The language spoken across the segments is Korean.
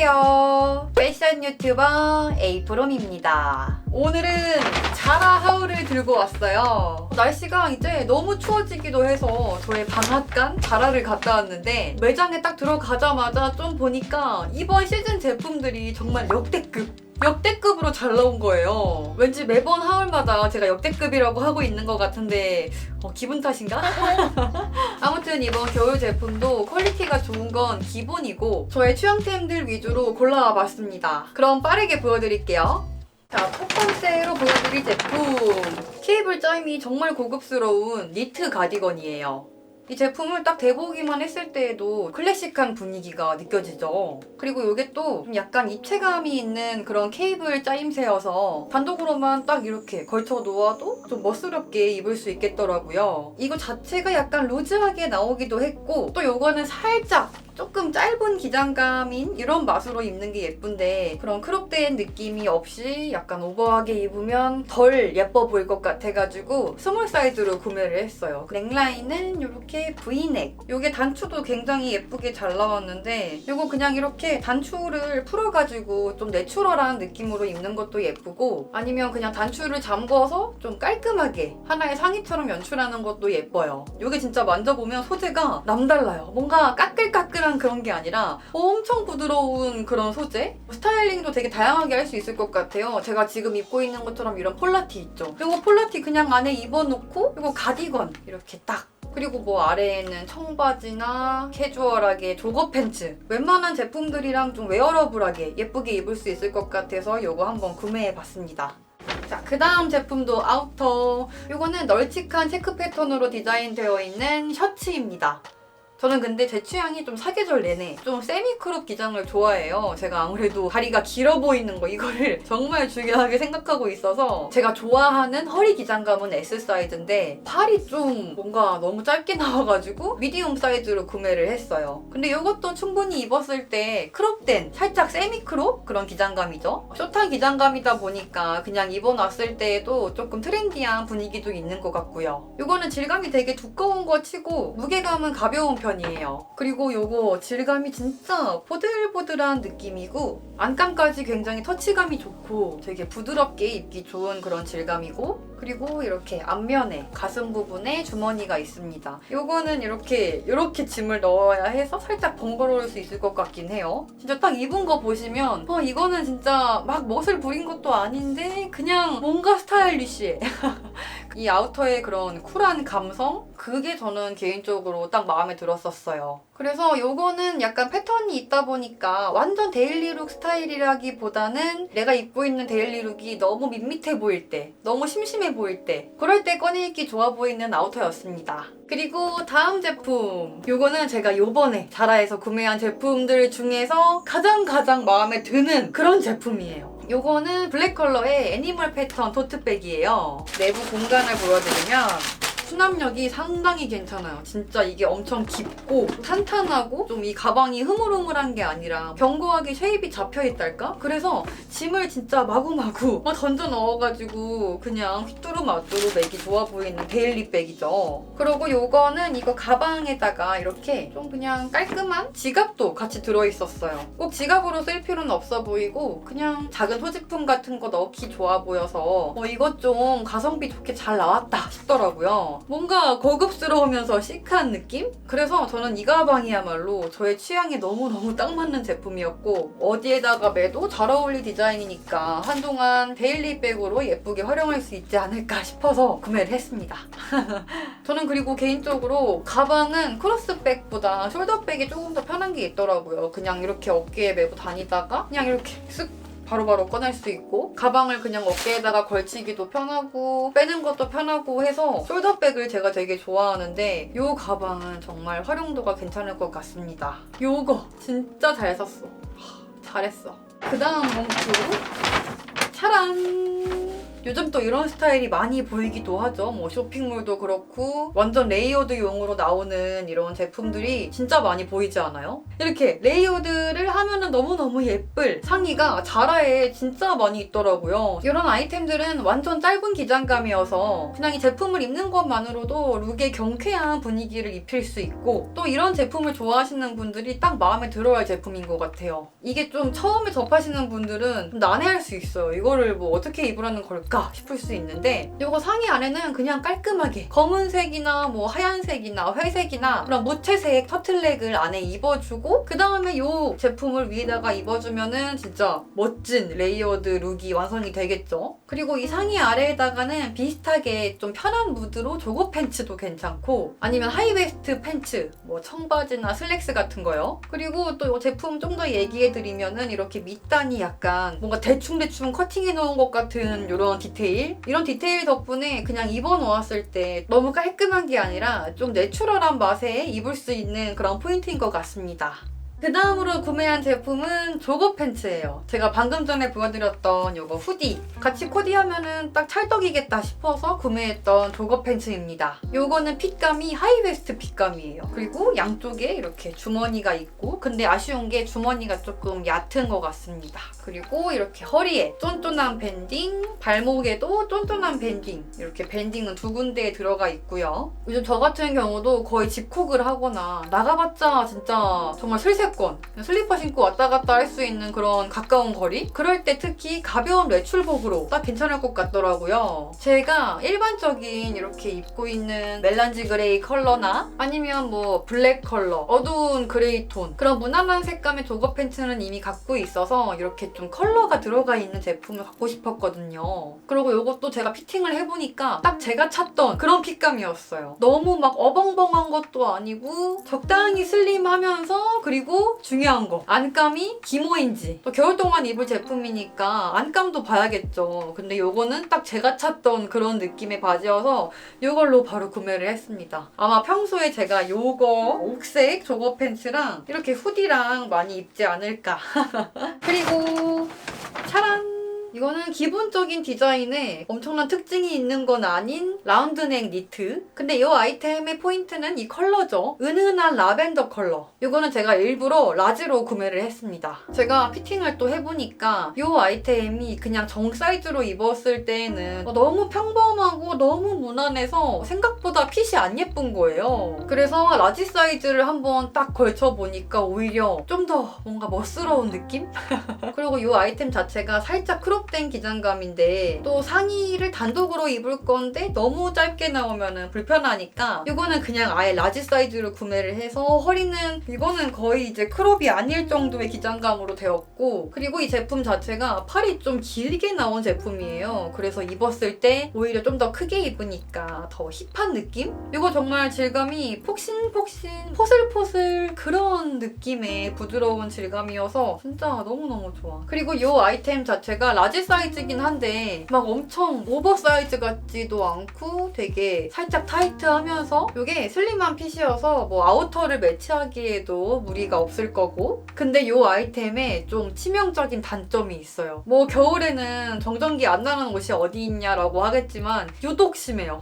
안녕하세요. 패션 유튜버 에이프롬입니다. 오늘은 자라 하울을 들고 왔어요. 날씨가 이제 너무 추워지기도 해서 저의 방앗간 자라를 갔다 왔는데 매장에 딱 들어가자마자 좀 보니까 이번 시즌 제품들이 정말 역대급으로 잘 나온 거예요. 왠지 매번 하울마다 제가 역대급이라고 하고 있는 것 같은데 기분 탓인가? 아무튼 이번 겨울 제품도 퀄리티가 좋은 건 기본이고 저의 취향템들 위주로 골라와 봤습니다. 그럼 빠르게 보여드릴게요. 자, 첫 번째로 보여드릴 제품 케이블 짜임이 정말 고급스러운 니트 가디건이에요. 이 제품을 딱 대보기만 했을 때에도 클래식한 분위기가 느껴지죠. 그리고 이게 또 약간 입체감이 있는 그런 케이블 짜임새여서 단독으로만 딱 이렇게 걸쳐 놓아도 좀 멋스럽게 입을 수 있겠더라고요. 이거 자체가 약간 루즈하게 나오기도 했고 또 이거는 살짝 조금 짧은 기장감인 이런 맛으로 입는 게 예쁜데 그런 크롭된 느낌이 없이 약간 오버하게 입으면 덜 예뻐 보일 것 같아가지고 스몰 사이즈로 구매를 했어요. 넥라인은 이렇게 V넥. 이게 단추도 굉장히 예쁘게 잘 나왔는데 이거 그냥 이렇게 단추를 풀어가지고 좀 내추럴한 느낌으로 입는 것도 예쁘고 아니면 그냥 단추를 잠궈서 좀 깔끔하게 하나의 상의처럼 연출하는 것도 예뻐요. 이게 진짜 만져보면 소재가 남달라요. 뭔가 까끌까끌한 그런 게 아니라 엄청 부드러운 그런 소재? 스타일링도 되게 다양하게 할 수 있을 것 같아요. 제가 지금 입고 있는 것처럼 이런 폴라티 있죠. 이거 폴라티 그냥 안에 입어놓고 이거 가디건 이렇게 딱 그리고 뭐 아래에는 청바지나 캐주얼하게 조거 팬츠 웬만한 제품들이랑 좀 웨어러블하게 예쁘게 입을 수 있을 것 같아서 이거 한번 구매해봤습니다. 자, 그 다음 제품도 아우터. 이거는 널찍한 체크 패턴으로 디자인되어 있는 셔츠입니다. 저는 근데 제 취향이 좀 사계절 내내 좀 세미크롭 기장을 좋아해요. 제가 아무래도 다리가 길어 보이는 거 이거를 정말 중요하게 생각하고 있어서 제가 좋아하는 허리 기장감은 S 사이즈인데 팔이 좀 뭔가 너무 짧게 나와가지고 미디움 사이즈로 구매를 했어요. 근데 이것도 충분히 입었을 때 크롭된 살짝 세미크롭 그런 기장감이죠. 숏한 기장감이다 보니까 그냥 입어놨을 때에도 조금 트렌디한 분위기도 있는 것 같고요. 이거는 질감이 되게 두꺼운 거 치고 무게감은 가벼운 편이에요. 그리고 요거 질감이 진짜 보들보들한 느낌이고 안감까지 굉장히 터치감이 좋고 되게 부드럽게 입기 좋은 그런 질감이고 그리고 이렇게 앞면에 가슴 부분에 주머니가 있습니다. 요거는 이렇게 짐을 넣어야 해서 살짝 번거로울 수 있을 것 같긴 해요. 진짜 딱 입은 거 보시면 이거는 진짜 막 멋을 부린 것도 아닌데 그냥 뭔가 스타일리시해. 이 아우터의 그런 쿨한 감성? 그게 저는 개인적으로 딱 마음에 들었었어요. 그래서 요거는 약간 패턴이 있다 보니까 완전 데일리룩 스타일이라기보다는 내가 입고 있는 데일리룩이 너무 밋밋해 보일 때, 너무 심심해 보일 때 그럴 때 꺼내 입기 좋아 보이는 아우터였습니다. 그리고 다음 제품. 요거는 제가 요번에 자라에서 구매한 제품들 중에서 가장 마음에 드는 그런 제품이에요. 요거는 블랙 컬러의 애니멀 패턴 토트백이에요. 내부 공간을 보여드리면 수납력이 상당히 괜찮아요. 진짜 이게 엄청 깊고 탄탄하고 좀 이 가방이 흐물흐물한 게 아니라 견고하게 쉐입이 잡혀있달까? 그래서 짐을 진짜 마구마구 던져 넣어가지고 그냥 휘뚜루마뚜루 매기 좋아 보이는 데일리백이죠. 그리고 요거는 이거 가방에다가 이렇게 좀 그냥 깔끔한 지갑도 같이 들어있었어요. 꼭 지갑으로 쓸 필요는 없어 보이고 그냥 작은 소지품 같은 거 넣기 좋아 보여서 이것 좀 가성비 좋게 잘 나왔다 싶더라고요. 뭔가 고급스러우면서 시크한 느낌? 그래서 저는 이 가방이야말로 저의 취향에 너무너무 딱 맞는 제품이었고 어디에다가 매도 잘 어울릴 디자인이니까 한동안 데일리백으로 예쁘게 활용할 수 있지 않을까 싶어서 구매를 했습니다. 저는 그리고 개인적으로 가방은 크로스백보다 숄더백이 조금 더 편한 게 있더라고요. 그냥 이렇게 어깨에 메고 다니다가 그냥 이렇게 쓱 바로바로 꺼낼 수 있고 가방을 그냥 어깨에다가 걸치기도 편하고 빼는 것도 편하고 해서 숄더백을 제가 되게 좋아하는데 이 가방은 정말 활용도가 괜찮을 것 같습니다. 요거 진짜 잘 샀어. 잘했어. 그 다음 봉투 차란! 요즘 또 이런 스타일이 많이 보이기도 하죠. 뭐 쇼핑몰도 그렇고 완전 레이어드용으로 나오는 이런 제품들이 진짜 많이 보이지 않아요? 이렇게 레이어드를 하면은 너무너무 예쁠 상의가 자라에 진짜 많이 있더라고요. 이런 아이템들은 완전 짧은 기장감이어서 그냥 이 제품을 입는 것만으로도 룩에 경쾌한 분위기를 입힐 수 있고 또 이런 제품을 좋아하시는 분들이 딱 마음에 들어할 제품인 것 같아요. 이게 좀 처음에 접하시는 분들은 좀 난해할 수 있어요. 이거를 뭐 어떻게 입으라는 걸까 싶을 수 있는데 이거 상의 안에는 그냥 깔끔하게 검은색이나 뭐 하얀색이나 회색이나 그런 무채색 터틀넥을 안에 입어주고 그 다음에 이 제품을 위에다가 입어주면은 진짜 멋진 레이어드 룩이 완성이 되겠죠. 그리고 이 상의 아래에다가는 비슷하게 좀 편한 무드로 조거 팬츠도 괜찮고 아니면 하이웨스트 팬츠 뭐 청바지나 슬랙스 같은 거요. 그리고 또 이 제품 좀 더 얘기해드리면은 이렇게 밑단이 약간 뭔가 대충대충 커팅해 놓은 것 같은 이런 디테일 이런 디테일 덕분에 그냥 입어놓았을 때 너무 깔끔한 게 아니라 좀 내추럴한 맛에 입을 수 있는 그런 포인트인 것 같습니다. 그 다음으로 구매한 제품은 조거 팬츠예요. 제가 방금 전에 보여드렸던 이거 후디 같이 코디하면은 딱 찰떡이겠다 싶어서 구매했던 조거 팬츠입니다. 이거는 핏감이 하이웨스트 핏감이에요. 그리고 양쪽에 이렇게 주머니가 있고 근데 아쉬운 게 주머니가 조금 얕은 것 같습니다. 그리고 이렇게 허리에 쫀쫀한 밴딩, 발목에도 쫀쫀한 밴딩 이렇게 밴딩은 두 군데에 들어가 있고요. 요즘 저 같은 경우도 거의 집콕을 하거나 나가봤자 진짜 정말 슬슬 슬리퍼 신고 왔다 갔다 할 수 있는 그런 가까운 거리? 그럴 때 특히 가벼운 외출복으로 딱 괜찮을 것 같더라고요. 제가 일반적인 이렇게 입고 있는 멜란지 그레이 컬러나 아니면 뭐 블랙 컬러, 어두운 그레이 톤 그런 무난한 색감의 조거 팬츠는 이미 갖고 있어서 이렇게 좀 컬러가 들어가 있는 제품을 갖고 싶었거든요. 그리고 이것도 제가 피팅을 해보니까 딱 제가 찾던 그런 핏감이었어요. 너무 막 어벙벙한 것도 아니고 적당히 슬림하면서 그리고 중요한 거 안감이 기모인지 또 겨울 동안 입을 제품이니까 안감도 봐야겠죠. 근데 이거는 딱 제가 찾던 그런 느낌의 바지여서 이걸로 바로 구매를 했습니다. 아마 평소에 제가 이거 옥색 조거 팬츠랑 이렇게 후디랑 많이 입지 않을까. 그리고 차란! 이거는 기본적인 디자인에 엄청난 특징이 있는 건 아닌 라운드넥 니트. 근데 이 아이템의 포인트는 이 컬러죠. 은은한 라벤더 컬러. 이거는 제가 일부러 라지로 구매를 했습니다. 제가 피팅을 또 해보니까 이 아이템이 그냥 정 사이즈로 입었을 때에는 너무 평범하고 너무 무난해서 생각보다 핏이 안 예쁜 거예요. 그래서 라지 사이즈를 한번 딱 걸쳐보니까 오히려 좀 더 뭔가 멋스러운 느낌? 그리고 이 아이템 자체가 살짝 크롭된 기장감인데 또 상의를 단독으로 입을 건데 너무 짧게 나오면 불편하니까 이거는 그냥 아예 라지 사이즈로 구매를 해서 허리는 이거는 거의 이제 크롭이 아닐 정도의 기장감으로 되었고 그리고 이 제품 자체가 팔이 좀 길게 나온 제품이에요. 그래서 입었을 때 오히려 좀 더 크게 입으니까 더 힙한 느낌? 이거 정말 질감이 폭신폭신 포슬포슬 그런 느낌의 부드러운 질감이어서 진짜 너무너무 좋아. 그리고 이 아이템 자체가 라지 사이즈긴 한데 막 엄청 오버사이즈 같지도 않고 되게 살짝 타이트하면서 이게 슬림한 핏이어서 뭐 아우터를 매치하기에도 무리가 없을 거고 근데 이 아이템에 좀 치명적인 단점이 있어요. 뭐 겨울에는 정전기 안 나는 옷이 어디 있냐라고 하겠지만 유독 심해요.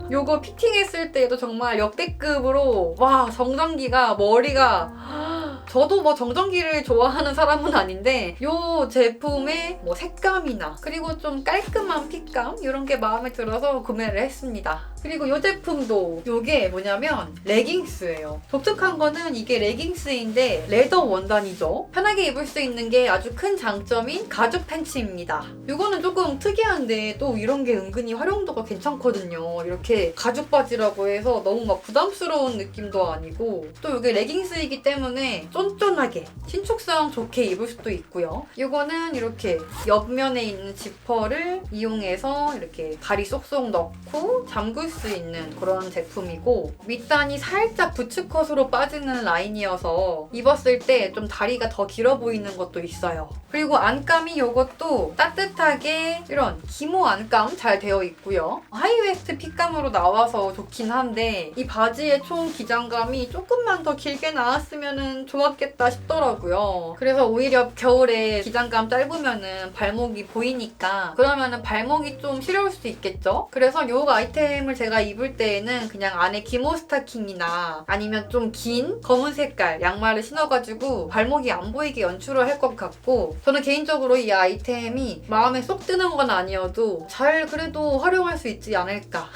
요거 피팅했을 때도 정말 역대급으로 와 정전기가 머리가 저도 뭐 정전기를 좋아하는 사람은 아닌데 이 제품의 뭐 색감이나 그리고 좀 깔끔한 핏감 이런 게 마음에 들어서 구매를 했습니다. 그리고 이 제품도 이게 뭐냐면 레깅스예요. 독특한 거는 이게 레깅스인데 레더 원단이죠. 편하게 입을 수 있는 게 아주 큰 장점인 가죽 팬츠입니다. 이거는 조금 특이한데 또 이런 게 은근히 활용도가 괜찮거든요. 이렇게 가죽 바지라고 해서 너무 막 부담스러운 느낌도 아니고 또 이게 레깅스이기 때문에 쫀쫀하게 신축성 좋게 입을 수도 있고요. 이거는 이렇게 옆면에 있는 지퍼를 이용해서 이렇게 다리 쏙쏙 넣고 잠글 수 수 있는 그런 제품이고 밑단이 살짝 부츠컷으로 빠지는 라인이어서 입었을 때 좀 다리가 더 길어 보이는 것도 있어요. 그리고 안감이 이것도 따뜻하게 이런 기모 안감 잘 되어 있고요. 하이웨스트 핏감으로 나와서 좋긴 한데 이 바지의 총 기장감이 조금만 더 길게 나왔으면 좋았겠다 싶더라고요. 그래서 오히려 겨울에 기장감 짧으면은 발목이 보이니까 그러면은 발목이 좀 시려울 수도 있겠죠? 그래서 이 아이템을 제가 입을 때에는 그냥 안에 기모 스타킹이나 아니면 좀 긴 검은 색깔 양말을 신어가지고 발목이 안 보이게 연출을 할 것 같고 저는 개인적으로 이 아이템이 마음에 쏙 드는 건 아니어도 잘 그래도 활용할 수 있지 않을까.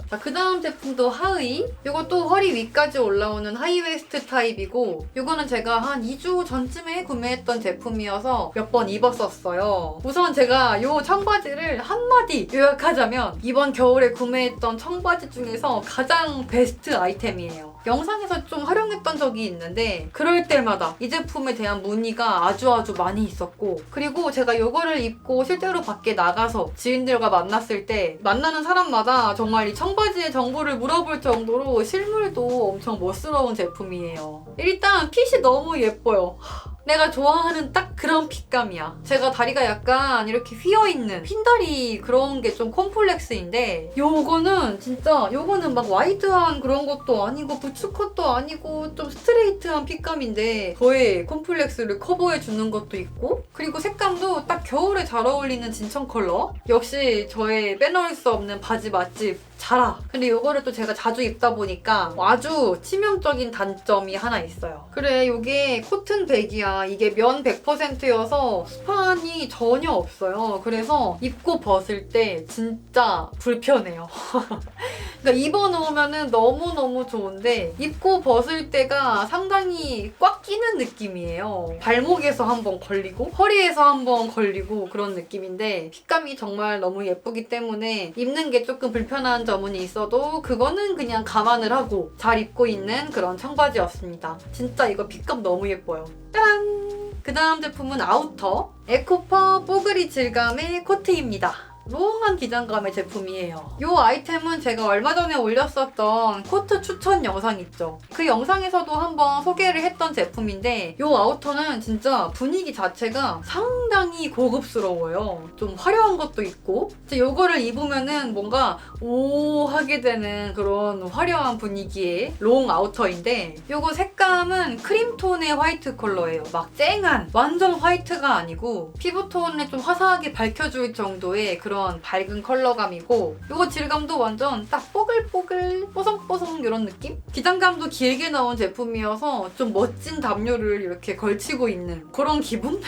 자, 그 다음 제품도 하의. 이것도 허리 위까지 올라오는 하이웨스트 타입이고 이거는 제가 한 2주 전쯤에 구매했던 제품이어서 몇 번 입었었어요. 우선 제가 이 청바지를 한마디 요약하자면 이번 겨울에 구매했던 청바지 중에서 가장 베스트 아이템이에요. 영상에서 좀 활용했던 적이 있는데 그럴 때마다 이 제품에 대한 문의가 아주 많이 있었고 그리고 제가 이거를 입고 실제로 밖에 나가서 지인들과 만났을 때 만나는 사람마다 정말 이 청바지의 정보를 물어볼 정도로 실물도 엄청 멋스러운 제품이에요. 일단 핏이 너무 예뻐요. 내가 좋아하는 딱 그런 핏감이야. 제가 다리가 약간 이렇게 휘어있는 핀다리 그런 게 좀 콤플렉스인데 요거는 진짜 요거는 막 와이드한 그런 것도 아니고 부츠컷도 아니고 좀 스트레이트한 핏감인데 저의 콤플렉스를 커버해주는 것도 있고 그리고 색감도 딱 겨울에 잘 어울리는 진청 컬러. 역시 저의 빼놓을 수 없는 바지 맛집 자라. 근데 이거를 또 제가 자주 입다 보니까 아주 치명적인 단점이 하나 있어요. 그래, 이게 코튼백이야. 이게 면 100%여서 스판이 전혀 없어요. 그래서 입고 벗을 때 진짜 불편해요. 그러니까 입어놓으면 너무너무 좋은데 입고 벗을 때가 상당히 꽉 끼는 느낌이에요. 발목에서 한번 걸리고 허리에서 한번 걸리고 그런 느낌인데 핏감이 정말 너무 예쁘기 때문에 입는 게 조금 불편한 점은 있어도 그거는 그냥 감안을 하고 잘 입고 있는 그런 청바지였습니다. 진짜 이거 핏감 너무 예뻐요. 짜란! 그 다음 제품은 아우터 에코퍼 뽀글이 질감의 코트입니다. 롱한 기장감의 제품이에요. 이 아이템은 제가 얼마 전에 올렸었던 코트 추천 영상 있죠. 그 영상에서도 한번 소개를 했던 제품인데 이 아우터는 진짜 분위기 자체가 상당히 고급스러워요. 좀 화려한 것도 있고 이거를 입으면은 뭔가 오 하게 되는 그런 화려한 분위기의 롱 아우터인데 이거 색감은 크림톤의 화이트 컬러예요. 막 쨍한 완전 화이트가 아니고 피부톤을 좀 화사하게 밝혀줄 정도의 그런 밝은 컬러감이고 이거 질감도 완전 딱 뽀글뽀글 뽀송뽀송 이런 느낌? 기장감도 길게 나온 제품이어서 좀 멋진 담요를 이렇게 걸치고 있는 그런 기분?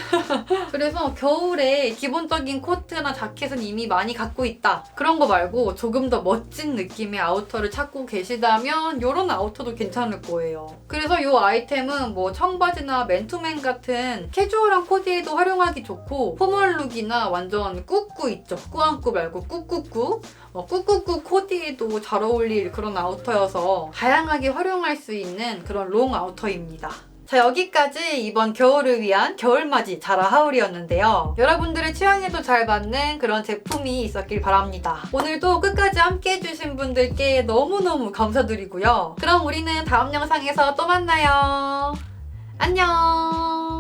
그래서 겨울에 기본적인 코트나 자켓은 이미 많이 갖고 있다. 그런 거 말고 조금 더 멋진 느낌의 아우터를 찾고 계시다면 이런 아우터도 괜찮을 거예요. 그래서 이 아이템은 뭐 청바지나 맨투맨 같은 캐주얼한 코디에도 활용하기 좋고 포멀룩이나 완전 꾸꾸 있죠. 꾸안꾸 말고 꾸꾸꾸 꾸꾸꾸 코디에도 잘 어울릴 그런 아우터여서 다양하게 활용할 수 있는 그런 롱 아우터입니다. 자, 여기까지 이번 겨울을 위한 겨울맞이 자라 하울이었는데요. 여러분들의 취향에도 잘 맞는 그런 제품이 있었길 바랍니다. 오늘도 끝까지 함께 해주신 분들께 너무너무 감사드리고요. 그럼 우리는 다음 영상에서 또 만나요. 안녕.